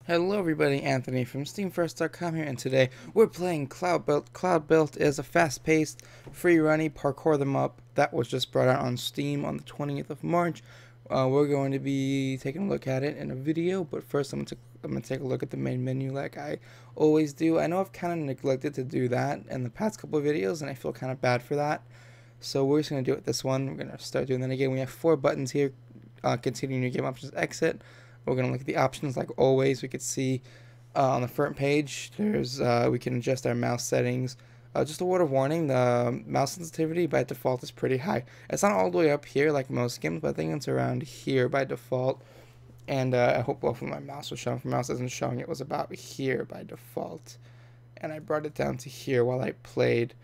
Hello everybody, Anthony from SteamFirst.com here, and today we're playing Cloudbuilt. Cloudbuilt is a fast-paced, free-running parkour them up that was just brought out on Steam on the 20th of March. We're going to be taking a look at it in a video, but first I'm going to take a look at the main menu like I always do. I know I've kind of neglected to do that in the past couple of videos, and I feel kind of bad for that. So we're just going to do it this one. We're going to start doing that again. We have 4 buttons here. Continue new game options, exit. We're going to look at the options like always. We could see on the front page, there's we can adjust our mouse settings. Just a word of warning, the mouse sensitivity by default is pretty high. It's not all the way up here like most games, but I think it's around here by default. And I hope both of my mouse was showing. If my mouse isn't showing, it was about here by default. And I brought it down to here while I played.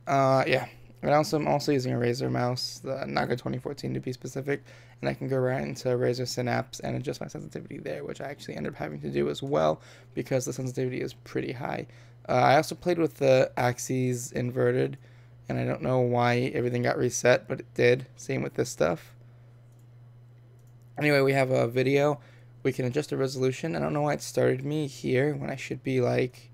Yeah. And I'm also using a Razer mouse, the Naga 2014 to be specific, and I can go right into Razer Synapse and adjust my sensitivity there, which I actually ended up having to do as well because the sensitivity is pretty high. I also played with the axes inverted, and I don't know why everything got reset, but it did. Same with this stuff. Anyway, we have a video. We can adjust the resolution. I don't know why it started me here when I should be like...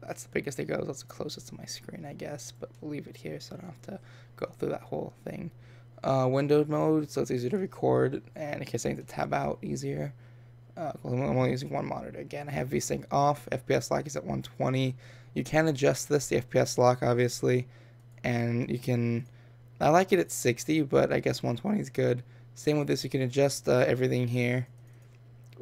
that's the biggest it goes. That's the closest to my screen, I guess, but we'll leave it here so I don't have to go through that whole thing. Window mode, so it's easier to record, and in case I need to tab out easier. I'm only using one monitor. Again, I have VSync off. FPS lock is at 120. You can adjust this, the FPS lock, obviously, and you can... I like it at 60, but I guess 120 is good. Same with this, you can adjust everything here.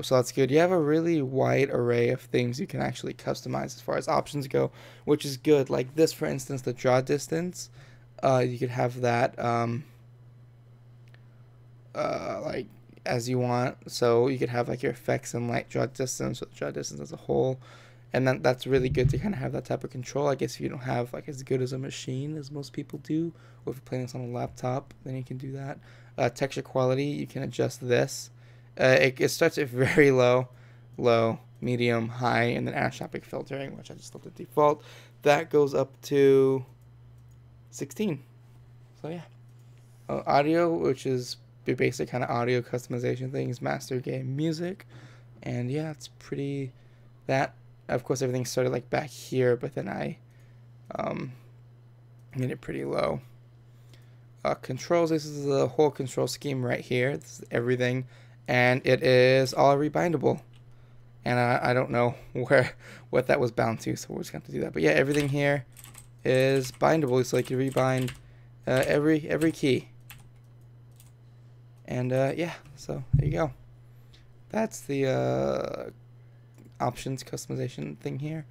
So that's good. You have a really wide array of things you can actually customize as far as options go, which is good. Like this, for instance, the draw distance. You could have that like as you want. So you could have like your effects and light draw distance, or the draw distance as a whole. And that's really good to kind of have that type of control. I guess if you don't have like as good as a machine as most people do, or if you're playing this on a laptop, then you can do that. Texture quality, you can adjust this. It starts at very low, medium, high, and then anisotropic filtering, which I just left at default. That goes up to 16. So yeah. Audio, which is the basic kind of audio customization things, master game music, and yeah, it's pretty. That of course everything started like back here, but then I made it pretty low. Controls. This is the whole control scheme right here. This is everything. And it is all rebindable, and I don't know what that was bound to, so we're just going to have to do that. But yeah, everything here is bindable, so you can rebind every key. And yeah, so there you go. That's the options customization thing here,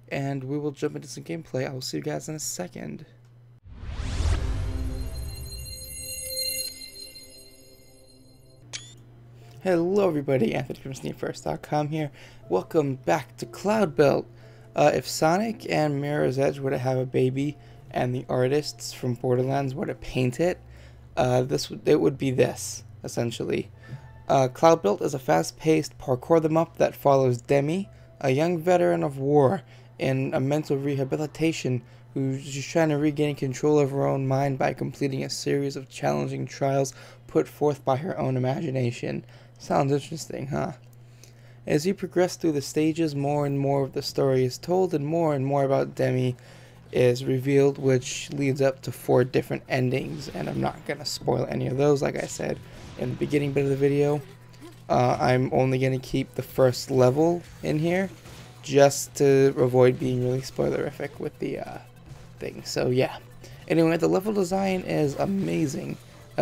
and we will jump into some gameplay. I will see you guys in a second. Hello everybody, Anthony from SteamFirst.com here. Welcome back to Cloudbuilt. If Sonic and Mirror's Edge were to have a baby and the artists from Borderlands were to paint it, it would be this, essentially. Cloudbuilt is a fast-paced parkour them up that follows Demi, a young veteran of war in a mental rehabilitation who's just trying to regain control of her own mind by completing a series of challenging trials put forth by her own imagination. Sounds interesting, huh? As you progress through the stages, more and more of the story is told, and more about Demi is revealed, which leads up to 4 different endings, and I'm not going to spoil any of those, like I said in the beginning bit of the video. I'm only going to keep the first level in here, just to avoid being really spoilerific with the thing, so yeah. Anyway, the level design is amazing.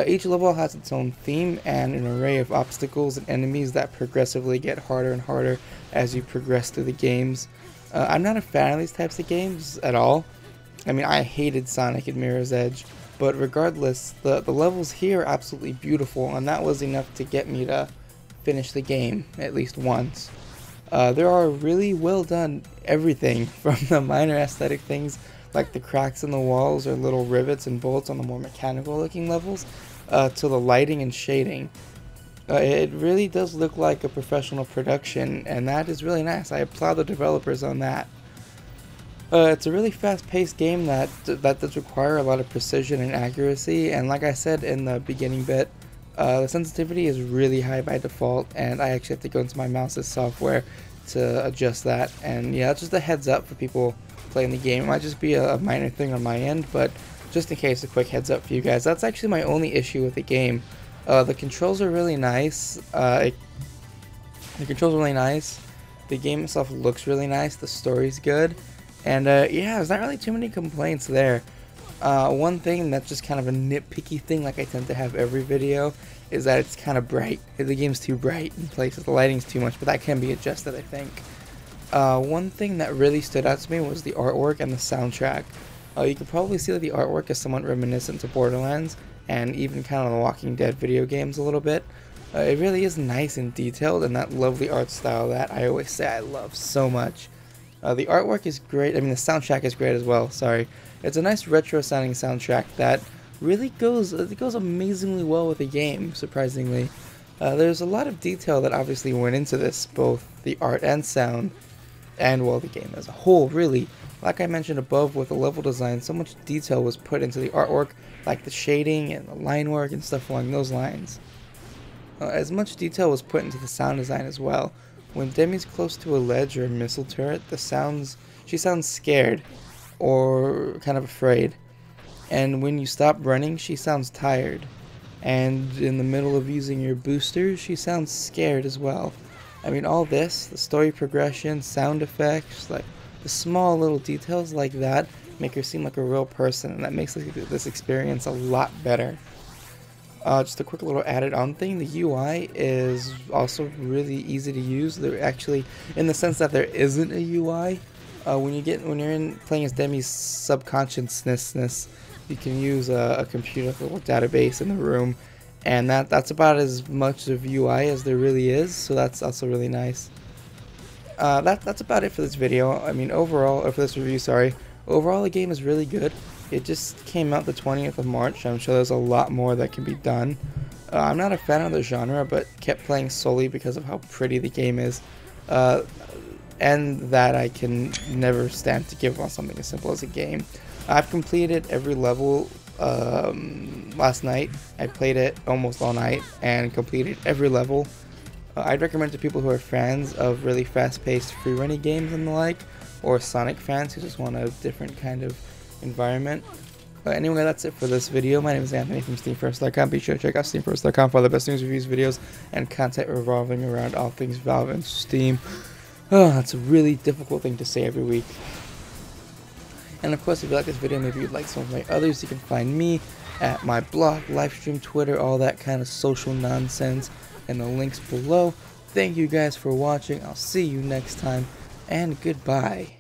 Each level has its own theme and an array of obstacles and enemies that progressively get harder and harder as you progress through the games. I'm not a fan of these types of games at all. I mean, I hated Sonic and Mirror's Edge, but regardless, the levels here are absolutely beautiful, and that was enough to get me to finish the game at least once. There are really well done everything from the minor aesthetic things like the cracks in the walls or little rivets and bolts on the more mechanical looking levels, to the lighting and shading. It really does look like a professional production, and that is really nice. I applaud the developers on that. It's a really fast-paced game that does require a lot of precision and accuracy, and like I said in the beginning bit, The sensitivity is really high by default, and I actually have to go into my mouse's software to adjust that. And yeah, it's just a heads up for people playing the game. It might just be a minor thing on my end, but just in case, a quick heads up for you guys. That's actually my only issue with the game. The controls are really nice. The controls are really nice. The game itself looks really nice. The story's good. And yeah, there's not really too many complaints there. One thing that's just kind of a nitpicky thing, like I tend to have every video, is that it's kind of bright. The game's too bright in places. The lighting's too much, but that can be adjusted, I think. One thing that really stood out to me was the artwork and the soundtrack. You can probably see that the artwork is somewhat reminiscent to Borderlands and even kind of the Walking Dead video games a little bit. It really is nice and detailed, and that lovely art style that I always say I love so much. The artwork is great. I mean, the soundtrack is great as well. Sorry, it's a nice retro-sounding soundtrack that really goes amazingly well with the game. Surprisingly, there's a lot of detail that obviously went into this, both the art and sound, and well, the game as a whole. Really, like I mentioned above with the level design, so much detail was put into the artwork, like the shading and the line work and stuff along those lines. As much detail was put into the sound design as well. When Demi's close to a ledge or a missile turret, she sounds scared or kind of afraid. And when you stop running, she sounds tired. And in the middle of using your boosters, she sounds scared as well. I mean, all this, the story progression, sound effects, like the small little details like that make her seem like a real person, and that makes this experience a lot better. Just a quick little added on thing, the UI is also really easy to use. They're actually, in the sense that there isn't a UI, when you're playing as Demi's subconsciousness, you can use a computer little database in the room, and that's about as much of UI as there really is, so that's also really nice. That's about it for this video. I mean, overall, or for this review, sorry. Overall, the game is really good. It just came out the 20th of March. I'm sure there's a lot more that can be done. I'm not a fan of the genre, but kept playing solely because of how pretty the game is. And that I can never stand to give on something as simple as a game. I've completed every level last night. I played it almost all night and completed every level. I'd recommend to people who are fans of really fast-paced free-running games and the like, or Sonic fans who just want a different kind of environment. Anyway, that's it for this video. My name is Anthony from SteamFirst.com. Be sure to check out SteamFirst.com for all the best news, reviews, videos, and content revolving around all things Valve and Steam. Oh, that's a really difficult thing to say every week. And of course, if you like this video, maybe you'd like some of my others, you can find me at my blog, livestream, Twitter, all that kind of social nonsense in the links below. Thank you guys for watching. I'll see you next time, and goodbye.